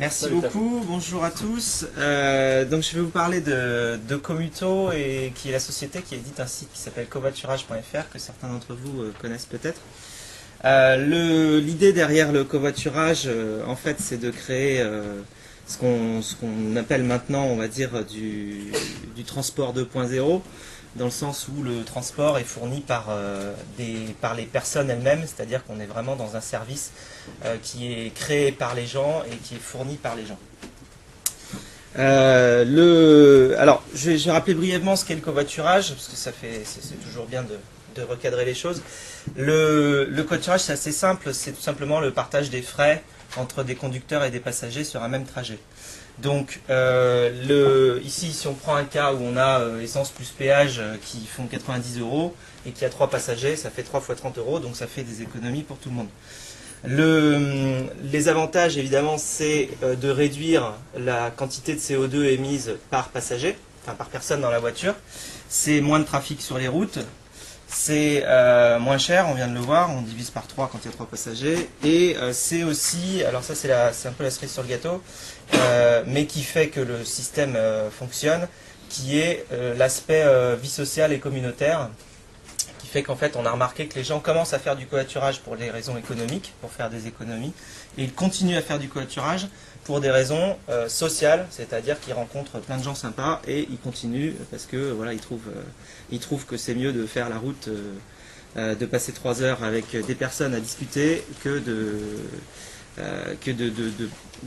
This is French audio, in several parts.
Merci beaucoup, bonjour à tous. Donc je vais vous parler de Commuto, qui est la société qui édite un site qui s'appelle covoiturage.fr, que certains d'entre vous connaissent peut-être. L'idée derrière le covoiturage, en fait, c'est de créer ce qu'on appelle maintenant, on va dire, du transport 2.0, dans le sens où le transport est fourni par les personnes elles-mêmes, c'est-à-dire qu'on est vraiment dans un service qui est créé par les gens et qui est fourni par les gens. Alors, je vais rappeler brièvement ce qu'est le covoiturage, parce que c'est toujours bien de recadrer les choses. Le covoiturage, c'est assez simple, c'est tout simplement le partage des frais entre des conducteurs et des passagers sur un même trajet. Donc ici, si on prend un cas où on a essence plus péage qui font 90 € et qu'il y a 3 passagers, ça fait 3 fois 30 €, donc ça fait des économies pour tout le monde. Les avantages, évidemment, c'est de réduire la quantité de CO2 émise par passager, enfin par personne dans la voiture. C'est moins de trafic sur les routes. C'est moins cher, on vient de le voir, on divise par 3 quand il y a 3 passagers. Et c'est aussi, alors ça c'est un peu la cerise sur le gâteau, mais qui fait que le système fonctionne, qui est l'aspect vie sociale et communautaire, qui fait qu'en fait on a remarqué que les gens commencent à faire du covoiturage pour des raisons économiques, pour faire des économies, et ils continuent à faire du covoiturage pour des raisons sociales, c'est-à-dire qu'ils rencontrent plein de gens sympas et ils continuent parce que voilà, ils trouvent que c'est mieux de faire la route, de passer 3 heures avec des personnes à discuter que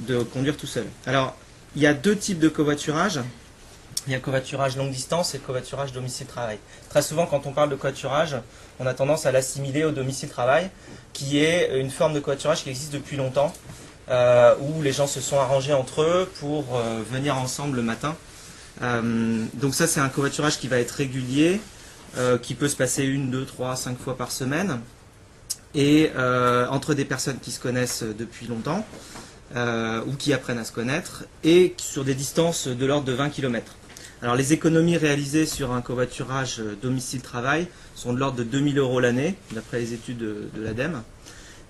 de conduire tout seul. Alors, il y a 2 types de covoiturage. Il y a le covoiturage longue distance et le covoiturage domicile-travail. Très souvent, quand on parle de covoiturage, on a tendance à l'assimiler au domicile-travail, qui est une forme de covoiturage qui existe depuis longtemps, où les gens se sont arrangés entre eux pour venir ensemble le matin. Donc ça, c'est un covoiturage qui va être régulier, qui peut se passer 1, 2, 3, 5 fois par semaine, et entre des personnes qui se connaissent depuis longtemps, ou qui apprennent à se connaître, et sur des distances de l'ordre de 20 km. Alors les économies réalisées sur un covoiturage domicile-travail sont de l'ordre de 2000 € l'année, d'après les études de l'ADEME.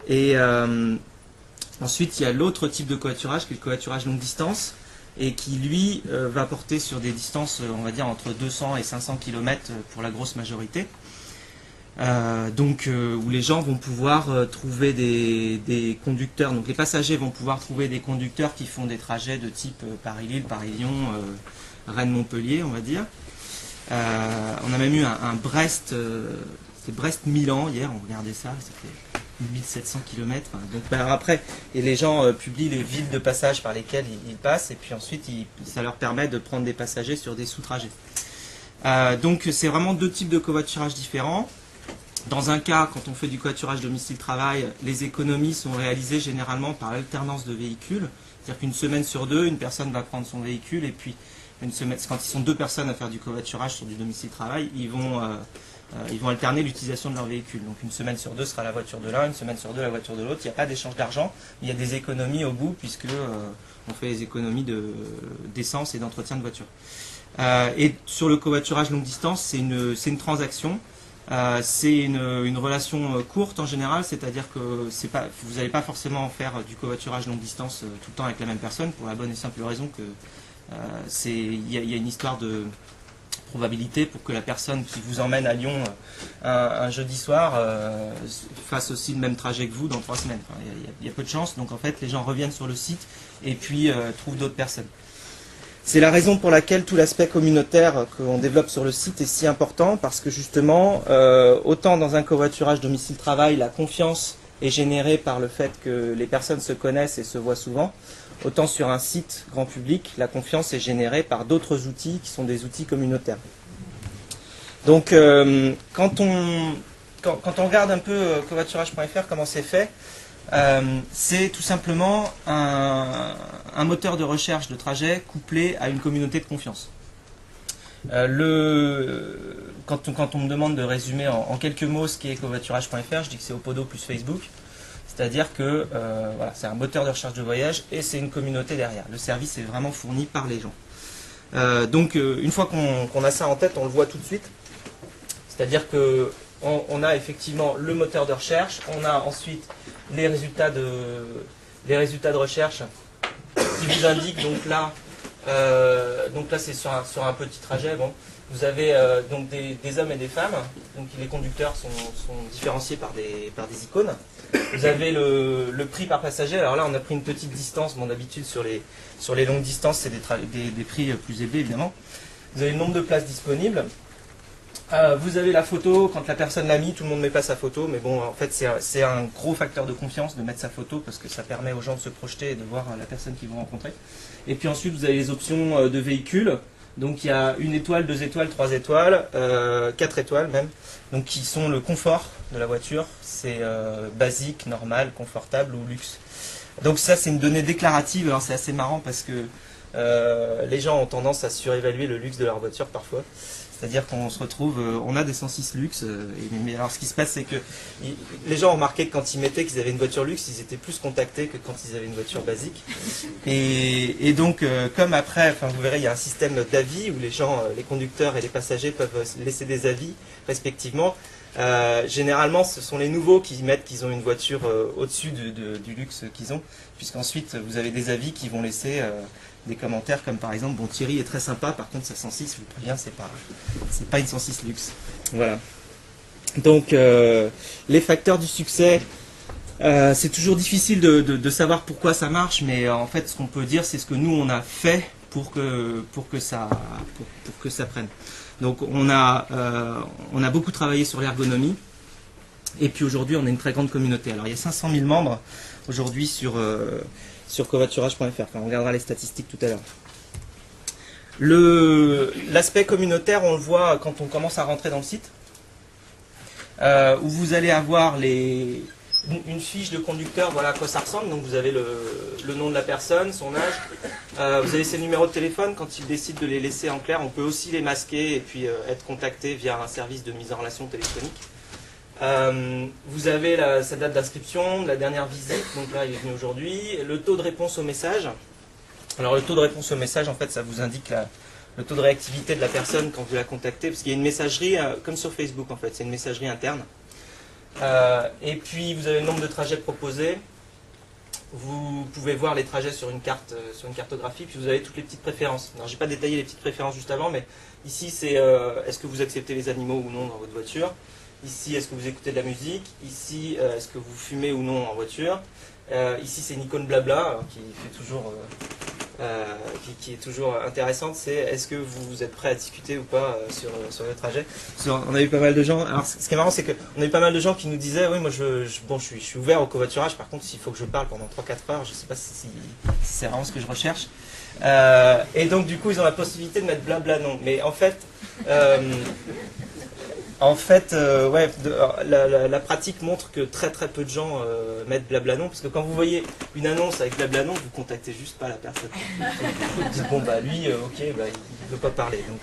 Et ensuite, il y a l'autre type de covoiturage, qui est le covoiturage longue distance, et qui, lui, va porter sur des distances, on va dire, entre 200 et 500 km pour la grosse majorité. Où les gens vont pouvoir trouver des conducteurs, donc les passagers vont pouvoir trouver des conducteurs qui font des trajets de type Paris-Lille, Paris-Lyon, Rennes-Montpellier, on va dire. On a même eu un Brest, c'était Brest-Milan hier, on regardait ça fait 1700 km. Donc après, et les gens publient les villes de passage par lesquelles ils passent, et puis ensuite ça leur permet de prendre des passagers sur des sous-trajets. Donc c'est vraiment 2 types de covoiturage différents. Dans un cas, quand on fait du covoiturage domicile-travail, les économies sont réalisées généralement par l'alternance de véhicules. C'est-à-dire qu'une semaine sur 2, une personne va prendre son véhicule, et puis une semaine, quand ils sont 2 personnes à faire du covoiturage sur du domicile-travail, ils vont alterner l'utilisation de leur véhicule. Donc une semaine sur 2 sera la voiture de l'un, une semaine sur 2 la voiture de l'autre. Il n'y a pas d'échange d'argent, mais il y a des économies au bout, puisque on fait les économies d'essence et d'entretien de voiture. Et sur le covoiturage longue distance, c'est une transaction. C'est une relation courte en général, c'est-à-dire que vous n'allez pas forcément faire du covoiturage longue distance tout le temps avec la même personne, pour la bonne et simple raison que il y a une histoire de probabilité pour que la personne qui vous emmène à Lyon un jeudi soir fasse aussi le même trajet que vous dans 3 semaines. Enfin, il y a peu de chance, donc en fait les gens reviennent sur le site et puis trouvent d'autres personnes. C'est la raison pour laquelle tout l'aspect communautaire qu'on développe sur le site est si important, parce que justement, autant dans un covoiturage domicile-travail, la confiance est générée par le fait que les personnes se connaissent et se voient souvent, autant sur un site grand public, la confiance est générée par d'autres outils qui sont des outils communautaires. Donc, quand on regarde un peu covoiturage.fr, comment c'est fait, c'est tout simplement un moteur de recherche de trajet couplé à une communauté de confiance. Quand on me demande de résumer en quelques mots ce qu'est covoiturage.fr, je dis que c'est Opodo plus Facebook. C'est-à-dire que voilà, c'est un moteur de recherche de voyage et c'est une communauté derrière. Le service est vraiment fourni par les gens. Donc une fois qu'on a ça en tête, on le voit tout de suite. C'est-à-dire qu'on a effectivement le moteur de recherche, on a ensuite les résultats de recherche qui vous indique donc là c'est sur un petit trajet. Bon, vous avez donc des hommes et des femmes. Donc les conducteurs sont différenciés par des icônes. Vous avez le prix par passager. Alors là, on a pris une petite distance. Bon, d'habitude sur les longues distances, c'est des prix plus élevés évidemment. Vous avez le nombre de places disponibles. Vous avez la photo, quand la personne l'a mis, tout le monde ne met pas sa photo, mais bon, en fait, c'est un gros facteur de confiance de mettre sa photo parce que ça permet aux gens de se projeter et de voir la personne qu'ils vont rencontrer. Et puis ensuite, vous avez les options de véhicules. Donc il y a 1 étoile, 2 étoiles, 3 étoiles, 4 étoiles même, donc qui sont le confort de la voiture. C'est basique, normal, confortable ou luxe. Donc ça, c'est une donnée déclarative. Alors c'est assez marrant parce que les gens ont tendance à surévaluer le luxe de leur voiture parfois. C'est-à-dire qu'on se retrouve, on a des 106 luxe, mais alors ce qui se passe, c'est que les gens ont remarqué que quand ils mettaient qu'ils avaient une voiture luxe, ils étaient plus contactés que quand ils avaient une voiture basique. Et donc, comme après, enfin, vous verrez, il y a un système d'avis où les gens, les conducteurs et les passagers peuvent laisser des avis respectivement. Généralement, ce sont les nouveaux qui mettent qu'ils ont une voiture au-dessus du luxe qu'ils ont, puisqu'ensuite, vous avez des avis qui vont laisser des commentaires comme par exemple, bon, Thierry est très sympa, par contre sa 106, je vous préviens, c'est pas une 106 luxe. Voilà. Donc les facteurs du succès, c'est toujours difficile de savoir pourquoi ça marche, mais en fait ce qu'on peut dire, c'est ce que nous on a fait pour que ça prenne. Donc on a beaucoup travaillé sur l'ergonomie, et puis aujourd'hui on a une très grande communauté. Alors il y a 500 000 membres aujourd'hui sur covoiturage.fr. Enfin, on regardera les statistiques tout à l'heure. L'aspect communautaire, on le voit quand on commence à rentrer dans le site, où vous allez avoir une fiche de conducteur, voilà à quoi ça ressemble. Donc vous avez le nom de la personne, son âge, vous avez ses numéros de téléphone. Quand il décide de les laisser en clair, on peut aussi les masquer et puis être contacté via un service de mise en relation téléphonique. Vous avez sa date d'inscription, la dernière visite, donc là il est venu aujourd'hui, le taux de réponse au message. Alors le taux de réponse au message, en fait, ça vous indique le taux de réactivité de la personne quand vous la contactez, parce qu'il y a une messagerie, comme sur Facebook en fait, c'est une messagerie interne. Et puis vous avez le nombre de trajets proposés. Vous pouvez voir les trajets sur une cartographie, puis vous avez toutes les petites préférences. Alors j'ai pas détaillé les petites préférences juste avant, mais ici c'est est-ce que vous acceptez les animaux ou non dans votre voiture. Ici, est-ce que vous écoutez de la musique? Ici, est-ce que vous fumez ou non en voiture? Ici, c'est une icône blabla qui est toujours intéressante. C'est est-ce que vous êtes prêt à discuter ou pas sur le trajet? On a eu pas mal de gens. Alors, ce qui est marrant, c'est qu'on a eu pas mal de gens qui nous disaient, oui, moi, je suis ouvert au covoiturage. Par contre, s'il faut que je parle pendant 3-4 heures, je ne sais pas si c'est vraiment ce que je recherche. Et donc, du coup, ils ont la possibilité de mettre blabla non. Mais en fait. Ouais, la pratique montre que très peu de gens mettent blabla non, parce que quand vous voyez une annonce avec blabla non, vous contactez juste pas la personne. Vous dites bon bah lui, ok, bah, il veut pas parler. Donc,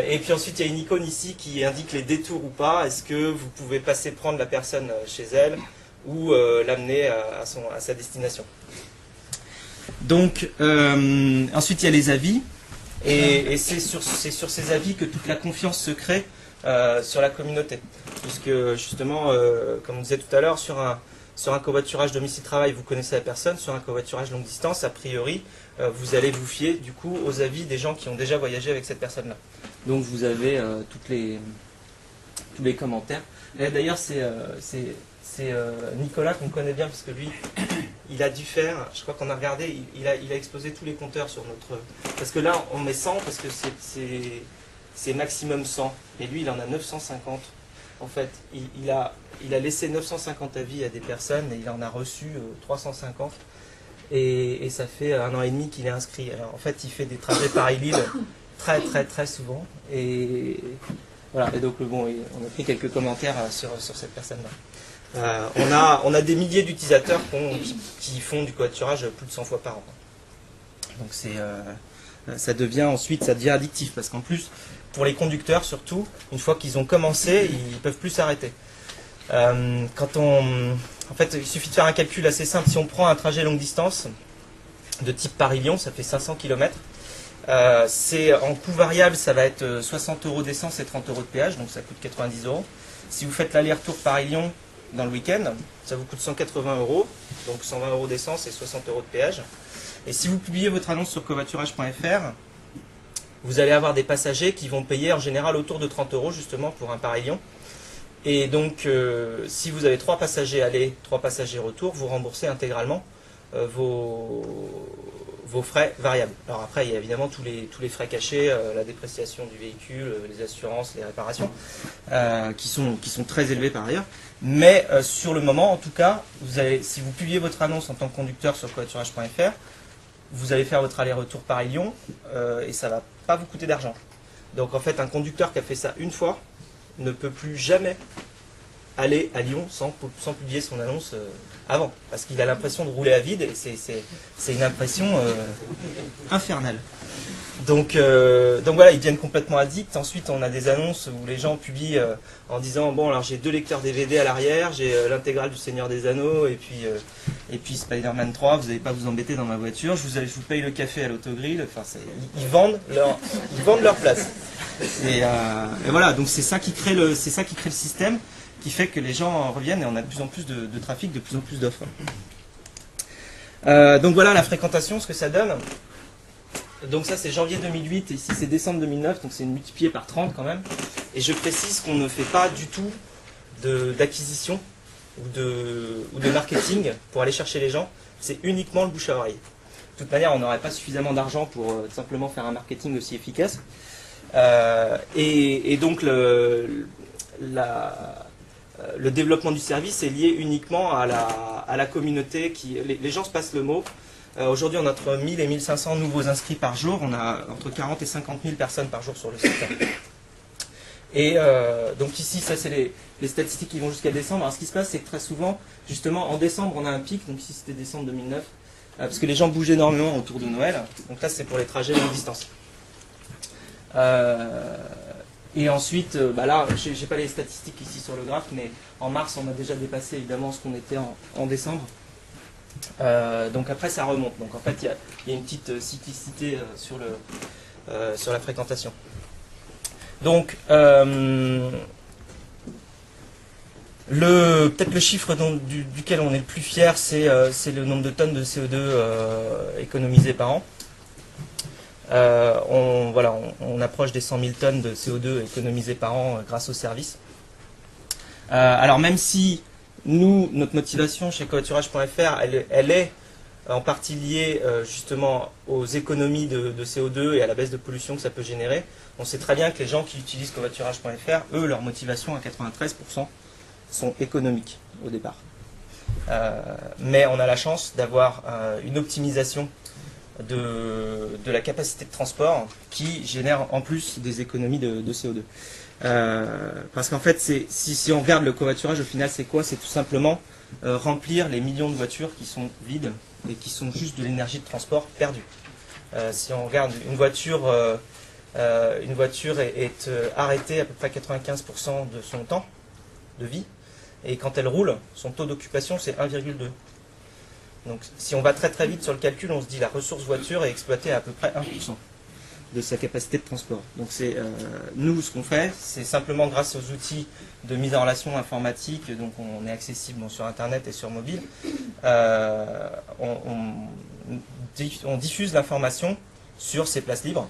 et puis ensuite il y a une icône ici qui indique les détours ou pas. Est-ce que vous pouvez passer prendre la personne chez elle ou l'amener à sa destination. Donc ensuite il y a les avis. Et c'est sur ces avis que toute la confiance se crée sur la communauté. Puisque justement, comme on disait tout à l'heure, sur un covoiturage domicile-travail, vous connaissez la personne. Sur un covoiturage longue distance, a priori, vous allez vous fier du coup aux avis des gens qui ont déjà voyagé avec cette personne-là. Donc vous avez tous les commentaires. D'ailleurs, c'est Nicolas qu'on connaît bien parce que lui, il a dû faire, je crois qu'on a regardé, il a explosé tous les compteurs sur notre... Parce que là, on met 100 parce que c'est maximum 100. Et lui, il en a 950. En fait, il a laissé 950 avis à des personnes et il en a reçu 350. Et ça fait 1 an et demi qu'il est inscrit. Alors, en fait, il fait des trajets Paris-Lille très souvent. Et voilà. Et donc, bon, on a pris quelques commentaires sur cette personne-là. On a des milliers d'utilisateurs qui font du covoiturage plus de 100 fois par an. Donc ça devient addictif parce qu'en plus, pour les conducteurs surtout, une fois qu'ils ont commencé, ils ne peuvent plus s'arrêter. En fait, il suffit de faire un calcul assez simple. Si on prend un trajet longue distance de type Paris-Lyon, ça fait 500 km. En coût variable, ça va être 60 € d'essence et 30 € de péage, donc ça coûte 90 €. Si vous faites l'aller-retour Paris-Lyon dans le week-end, ça vous coûte 180 €. donc 120 € d'essence et 60 € de péage. Et si vous publiez votre annonce sur covoiturage.fr, vous allez avoir des passagers qui vont payer en général autour de 30 € justement pour un Paris-Lyon. Et donc, si vous avez 3 passagers aller, 3 passagers retour, vous remboursez intégralement vos frais variables. Alors après, il y a évidemment tous les frais cachés, la dépréciation du véhicule, les assurances, les réparations, qui sont très élevés par ailleurs. Mais sur le moment, en tout cas, si vous publiez votre annonce en tant que conducteur sur covoiturage.fr, vous allez faire votre aller-retour Paris-Lyon et ça ne va pas vous coûter d'argent. Donc en fait, un conducteur qui a fait ça une fois ne peut plus jamais aller à Lyon sans publier son annonce avant. Parce qu'il a l'impression de rouler à vide et c'est une impression infernale. Donc voilà, ils deviennent complètement addicts. Ensuite, on a des annonces où les gens publient en disant bon, alors j'ai 2 lecteurs DVD à l'arrière, j'ai l'intégrale du Seigneur des Anneaux et puis Spider-Man 3, vous n'allez pas vous embêter dans ma voiture, je vous paye le café à l'autogrill. Enfin, ils vendent leur place. Et voilà, donc c'est ça qui crée le système qui fait que les gens reviennent et on a de plus en plus de trafic, de plus en plus d'offres. Donc voilà la fréquentation, ce que ça donne. Donc ça c'est janvier 2008 et ici c'est décembre 2009, donc c'est multiplié par 30 quand même. Et je précise qu'on ne fait pas du tout d'acquisition ou de marketing pour aller chercher les gens, c'est uniquement le bouche à oreille. De toute manière on n'aurait pas suffisamment d'argent pour simplement faire un marketing aussi efficace. Et donc le développement du service est lié uniquement à la communauté. Les gens se passent le mot. Aujourd'hui, on a entre 1000 et 1500 nouveaux inscrits par jour. On a entre 40 et 50 000 personnes par jour sur le site. Et donc ici, ça c'est les statistiques qui vont jusqu'à décembre. Alors ce qui se passe, c'est que très souvent, justement, en décembre, on a un pic. Donc ici, c'était décembre 2009. Parce que les gens bougent énormément autour de Noël. Donc là, c'est pour les trajets longue distance. Et ensuite, là, j'ai pas les statistiques ici sur le graphe, mais en mars, on a déjà dépassé évidemment ce qu'on était en décembre. Donc après, ça remonte. Donc en fait, il y a une petite cyclicité sur la fréquentation. Donc, peut-être le chiffre duquel on est le plus fier, c'est le nombre de tonnes de CO2 économisées par an. On approche des 100 000 tonnes de CO2 économisées par an grâce au service. Alors même si notre motivation chez covoiturage.fr, elle est en partie liée justement aux économies de CO2 et à la baisse de pollution que ça peut générer, on sait très bien que les gens qui utilisent covoiturage.fr, eux, leur motivation à 93% sont économiques au départ. Mais on a la chance d'avoir une optimisation de la capacité de transport qui génère en plus des économies de CO2. Parce qu'en fait, si on regarde le covoiturage, au final, c'est quoi? C'est tout simplement remplir les millions de voitures qui sont vides et qui sont juste de l'énergie de transport perdue. Si on regarde une voiture est arrêtée à peu près 95% de son temps de vie, et quand elle roule, son taux d'occupation c'est 1,2. Donc si on va très très vite sur le calcul, on se dit la ressource voiture est exploitée à peu près 1% de sa capacité de transport. Donc nous, ce qu'on fait, c'est simplement grâce aux outils de mise en relation informatique, donc on est accessible sur Internet et sur mobile, on diffuse l'information sur ces places libres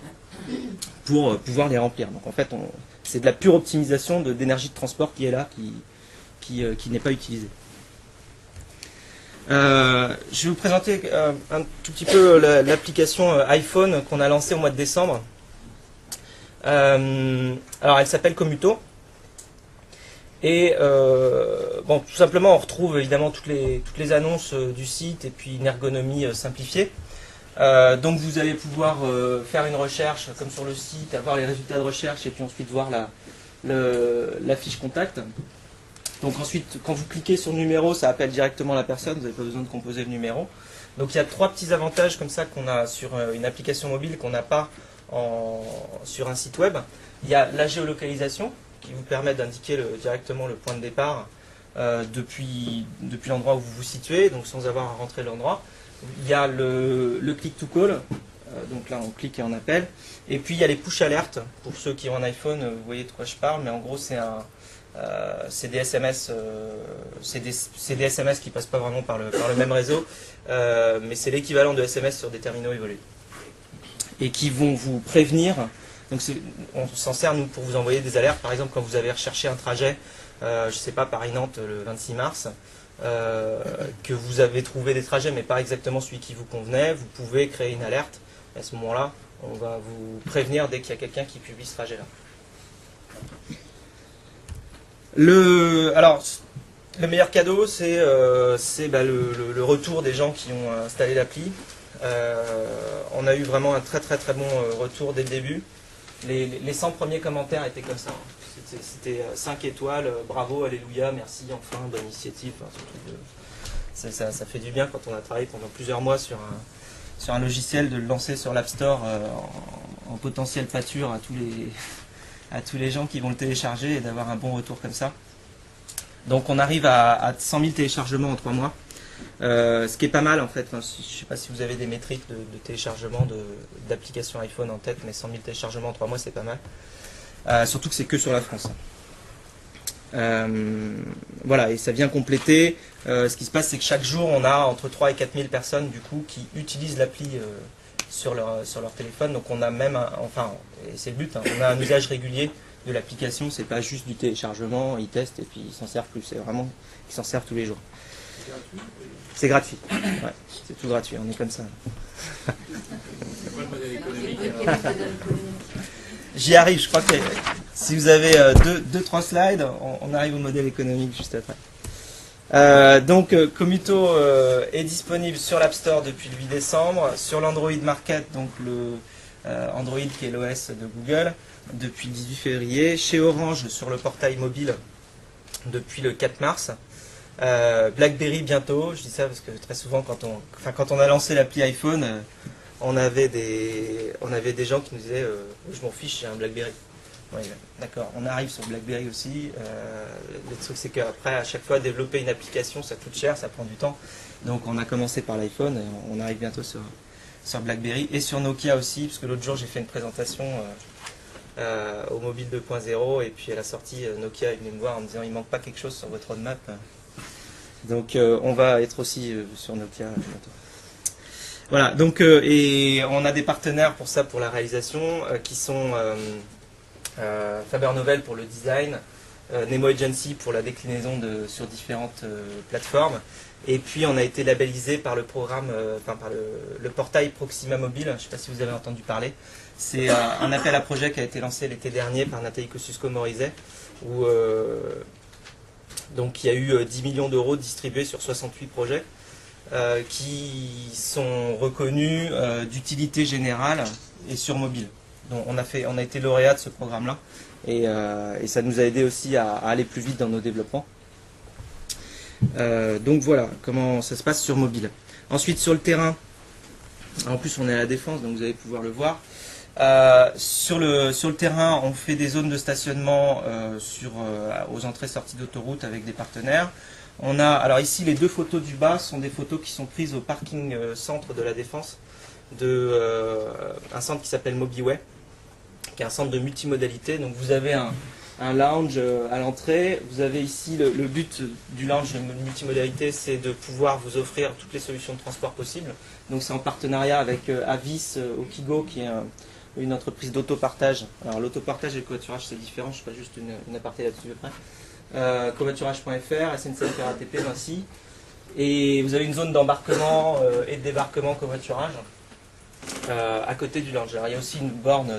pour pouvoir les remplir. Donc en fait, c'est de la pure optimisation d'énergie de transport qui est là, qui n'est pas utilisée. Je vais vous présenter un tout petit peu l'application iPhone qu'on a lancée au mois de décembre. Alors elle s'appelle Commuto. Et tout simplement on retrouve évidemment toutes les annonces du site et puis une ergonomie simplifiée. Donc vous allez pouvoir faire une recherche comme sur le site, avoir les résultats de recherche et puis ensuite voir la fiche contact. Donc ensuite, quand vous cliquez sur le numéro, ça appelle directement la personne, vous n'avez pas besoin de composer le numéro. Donc il y a 3 petits avantages comme ça qu'on a sur une application mobile qu'on n'a pas sur un site web. Il y a la géolocalisation qui vous permet d'indiquer directement le point de départ depuis l'endroit où vous vous situez, donc sans avoir à rentrer l'endroit. Il y a le click to call, donc là on clique et on appelle. Et puis il y a les push alertes, pour ceux qui ont un iPhone, vous voyez de quoi je parle, mais en gros c'est c'est des SMS, c'est des SMS qui passent pas vraiment par le même réseau, mais c'est l'équivalent de SMS sur des terminaux évolués. Et qui vont vous prévenir. Donc on s'en sert nous pour vous envoyer des alertes. Par exemple, quand vous avez recherché un trajet, je ne sais pas, Paris-Nantes le 26 mars, que vous avez trouvé des trajets, mais pas exactement celui qui vous convenait, vous pouvez créer une alerte. À ce moment-là, on va vous prévenir dès qu'il y a quelqu'un qui publie ce trajet-là. Alors, le meilleur cadeau, c'est le retour des gens qui ont installé l'appli. On a eu vraiment un très bon retour dès le début. Les 100 premiers commentaires étaient comme ça. C'était 5 étoiles, bravo, alléluia, merci, enfin, bonne initiative. Ça fait du bien quand on a travaillé pendant plusieurs mois sur un logiciel, de le lancer sur l'App Store en potentielle pâture à tous les gens qui vont le télécharger et d'avoir un bon retour comme ça. Donc on arrive à 100 000 téléchargements en 3 mois. Ce qui est pas mal en fait. Enfin, je ne sais pas si vous avez des métriques de téléchargement d'applications iPhone en tête, mais 100 000 téléchargements en 3 mois, c'est pas mal. Surtout que c'est que sur la France. Voilà, et ça vient compléter. Ce qui se passe, c'est que chaque jour, on a entre 3 et 4 000 personnes du coup qui utilisent l'appli sur leur téléphone. Donc on a même, et c'est le but, hein, on a un usage régulier de l'application. C'est pas juste du téléchargement, ils testent et puis ils s'en servent plus. C'est vraiment qu'ils s'en servent tous les jours. C'est gratuit. Ouais, c'est tout gratuit, on est comme ça. C'est quoi le modèle économique? J'y arrive, je crois que si vous avez 2-3 slides, on arrive au modèle économique juste après. Donc Commuto est disponible sur l'App Store depuis le 8 décembre, sur l'Android Market, donc le Android qui est l'OS de Google, depuis le 18 février, chez Orange sur le portail mobile depuis le 4 mars. BlackBerry bientôt, je dis ça parce que très souvent quand on a lancé l'appli iPhone, on avait des gens qui nous disaient je m'en fiche, j'ai un BlackBerry. Ouais, d'accord, on arrive sur BlackBerry aussi. Le truc c'est qu'après à chaque fois développer une application ça coûte cher, ça prend du temps. Donc on a commencé par l'iPhone et on arrive bientôt sur BlackBerry et sur Nokia aussi, parce que l'autre jour j'ai fait une présentation au mobile 2.0 et puis à la sortie Nokia est venu me voir en me disant il manque pas quelque chose sur votre roadmap. Donc on va être aussi sur Nokia bientôt. Voilà, donc et on a des partenaires pour ça, pour la réalisation, qui sont Faber Novel pour le design, Nemo Agency pour la déclinaison sur différentes plateformes, et puis on a été labellisé par le programme, par le portail Proxima Mobile. Je ne sais pas si vous avez entendu parler. C'est un appel à projet qui a été lancé l'été dernier par Nathalie Kosciusko-Morizet, où donc il y a eu 10 millions d'euros distribués sur 68 projets qui sont reconnus d'utilité générale et sur mobile. Donc on a été lauréat de ce programme-là et ça nous a aidé aussi à aller plus vite dans nos développements. Donc voilà comment ça se passe sur mobile. Ensuite sur le terrain, en plus on est à la Défense donc vous allez pouvoir le voir. Sur le terrain, on fait des zones de stationnement aux entrées-sorties d'autoroute avec des partenaires. Alors ici, les 2 photos du bas sont des photos qui sont prises au parking centre de la Défense, un centre qui s'appelle Mobiway, qui est un centre de multimodalité. Donc vous avez un lounge à l'entrée. Vous avez ici le but du lounge multimodalité, c'est de pouvoir vous offrir toutes les solutions de transport possibles. Donc c'est en partenariat avec Avis Okigo, qui est une entreprise d'autopartage. Alors l'autopartage et le covoiturage c'est différent, je ne fais pas juste une aparté là-dessus après. Covoiturage.fr, SNCF RATP, Vinci. Et vous avez une zone d'embarquement et de débarquement covoiturage à côté du lounge. Alors il y a aussi une borne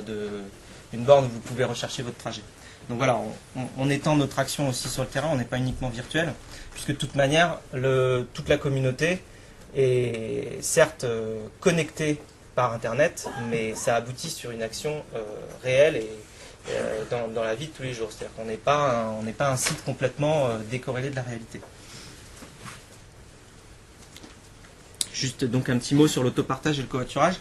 où vous pouvez rechercher votre trajet. Donc voilà, on étend notre action aussi sur le terrain, on n'est pas uniquement virtuel, puisque de toute manière, toute la communauté est certes connectée par Internet, mais ça aboutit sur une action réelle et dans la vie de tous les jours. C'est-à-dire qu'on n'est pas un site complètement décorrélé de la réalité. Juste donc un petit mot sur l'autopartage et le covoiturage.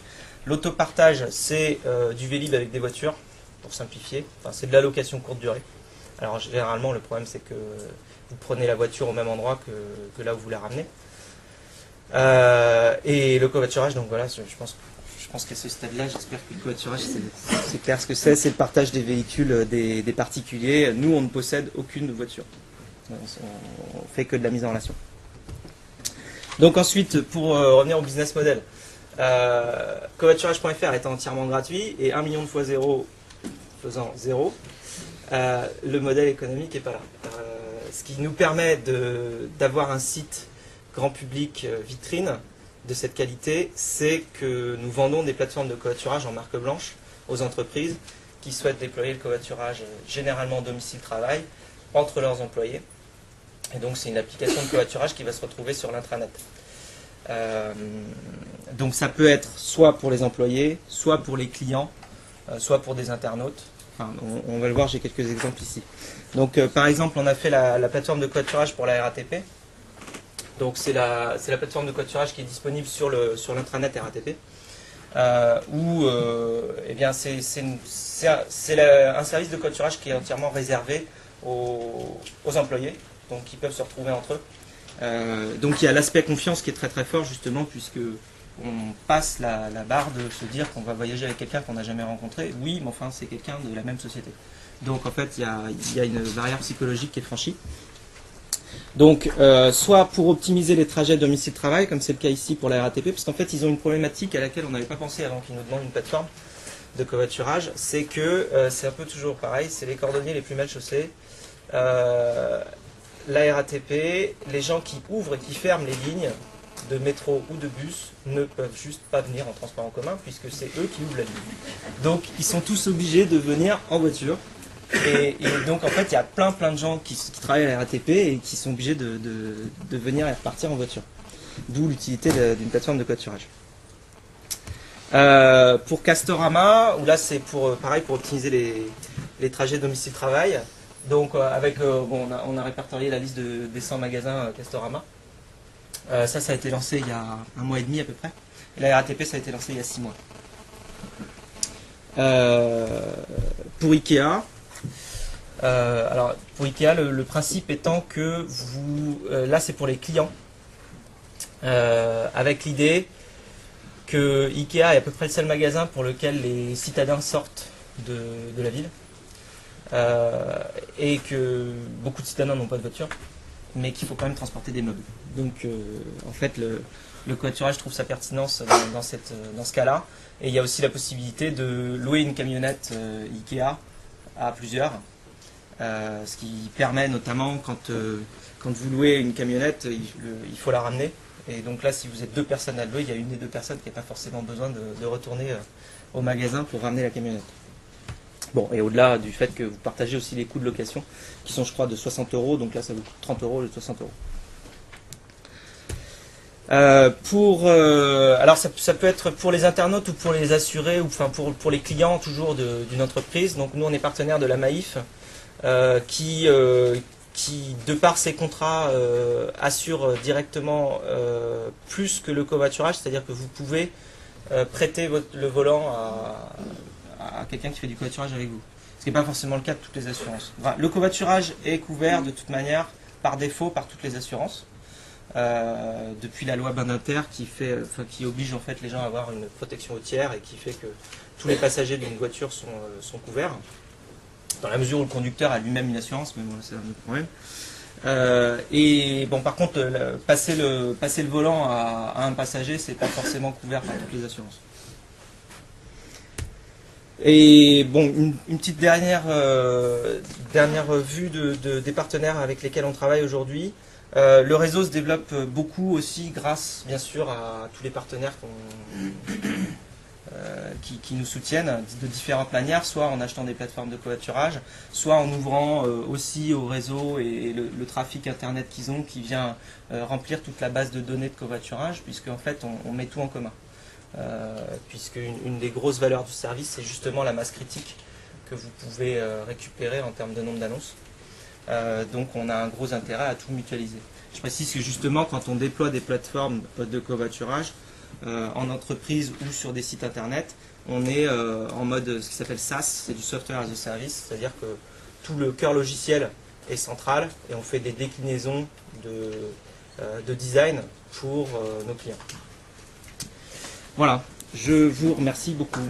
L'autopartage, c'est du Vélib avec des voitures, pour simplifier. Enfin, c'est de la location courte durée. Alors généralement, le problème, c'est que vous prenez la voiture au même endroit que là où vous la ramenez. Et le covoiturage, donc voilà, je pense pense qu'à ce stade-là, j'espère que le covoiturage, c'est clair ce que c'est. C'est le partage des véhicules des particuliers. Nous, on ne possède aucune voiture. On fait que de la mise en relation. Donc ensuite, pour revenir au business model, covoiturage.fr étant entièrement gratuit et 1 million de fois 0 faisant 0, le modèle économique n'est pas là. Ce qui nous permet d'avoir un site grand public vitrine de cette qualité, c'est que nous vendons des plateformes de covoiturage en marque blanche aux entreprises qui souhaitent déployer le covoiturage généralement domicile-travail entre leurs employés. Et donc c'est une application de covoiturage qui va se retrouver sur l'intranet. Donc ça peut être soit pour les employés, soit pour les clients, soit pour des internautes. Enfin, on va le voir, j'ai quelques exemples ici. Donc par exemple, on a fait la plateforme de covoiturage pour la RATP. Donc c'est la plateforme de covoiturage qui est disponible sur l'intranet RATP. Où eh bien c'est un service de covoiturage qui est entièrement réservé aux employés, donc qui peuvent se retrouver entre eux. Donc il y a l'aspect confiance qui est très très fort justement, puisque on passe la barre de se dire qu'on va voyager avec quelqu'un qu'on n'a jamais rencontré. Oui, mais enfin c'est quelqu'un de la même société. Donc en fait il y a une barrière psychologique qui est franchie. Donc soit pour optimiser les trajets domicile-travail, comme c'est le cas ici pour la RATP, parce qu'en fait ils ont une problématique à laquelle on n'avait pas pensé avant qu'ils nous demandent une plateforme de covoiturage, c'est que c'est un peu toujours pareil, c'est les cordonniers les plus mal chaussés. La RATP, les gens qui ouvrent et qui ferment les lignes de métro ou de bus ne peuvent juste pas venir en transport en commun, puisque c'est eux qui ouvrent la ligne. Donc ils sont tous obligés de venir en voiture. Et donc en fait il y a plein de gens qui travaillent à la RATP et qui sont obligés de venir et repartir en voiture. D'où l'utilité d'une plateforme de covoiturage. Pour Castorama, où là c'est pareil pour optimiser les trajets domicile-travail. Donc on a répertorié la liste des 100 magasins Castorama. Ça a été lancé il y a 1 mois et demi à peu près. Et la RATP ça a été lancé il y a 6 mois. Pour Ikea, alors pour Ikea, le principe étant que là c'est pour les clients, avec l'idée que Ikea est à peu près le seul magasin pour lequel les citadins sortent de la ville, et que beaucoup de citadins n'ont pas de voiture, mais qu'il faut quand même transporter des meubles. Donc en fait le covoiturage trouve sa pertinence dans ce cas-là, et il y a aussi la possibilité de louer une camionnette Ikea à plusieurs. Ce qui permet notamment quand vous louez une camionnette, il faut la ramener. Et donc là, si vous êtes 2 personnes à louer, il y a une des 2 personnes qui n'a pas forcément besoin de retourner au magasin pour ramener la camionnette. Bon, et au-delà du fait que vous partagez aussi les coûts de location, qui sont je crois de 60 €, donc là ça vous coûte 30 € au lieu de 60 €. Alors ça peut être pour les internautes ou pour les assurés, ou enfin pour les clients toujours d'une entreprise. Donc nous on est partenaire de la Maïf, qui de par ses contrats assure directement plus que le covoiturage, c'est-à-dire que vous pouvez prêter le volant à quelqu'un qui fait du covoiturage avec vous. Ce qui n'est pas forcément le cas de toutes les assurances. Enfin, le covoiturage est couvert de toute manière par défaut par toutes les assurances. Depuis la loi Badinter qui oblige en fait les gens à avoir une protection routière et qui fait que tous les passagers d'une voiture sont couverts, dans la mesure où le conducteur a lui-même une assurance, mais bon, c'est un autre problème. Et bon, par contre, passer le volant à un passager, c'est pas forcément couvert par toutes les assurances. Et bon, une petite dernière vue des partenaires avec lesquels on travaille aujourd'hui. Le réseau se développe beaucoup aussi grâce, bien sûr, à tous les partenaires qui nous soutiennent de différentes manières, soit en achetant des plateformes de covoiturage, soit en ouvrant aussi au réseau et le trafic internet qu'ils ont, qui vient remplir toute la base de données de covoiturage, puisque en fait on met tout en commun. Puisque une des grosses valeurs du service, c'est justement la masse critique que vous pouvez récupérer en termes de nombre d'annonces. Donc on a un gros intérêt à tout mutualiser. Je précise que justement quand on déploie des plateformes de covoiturage en entreprise ou sur des sites internet, on est en mode ce qui s'appelle SaaS, c'est du Software as a Service, c'est-à-dire que tout le cœur logiciel est central et on fait des déclinaisons de design pour nos clients. Voilà. Je vous remercie beaucoup.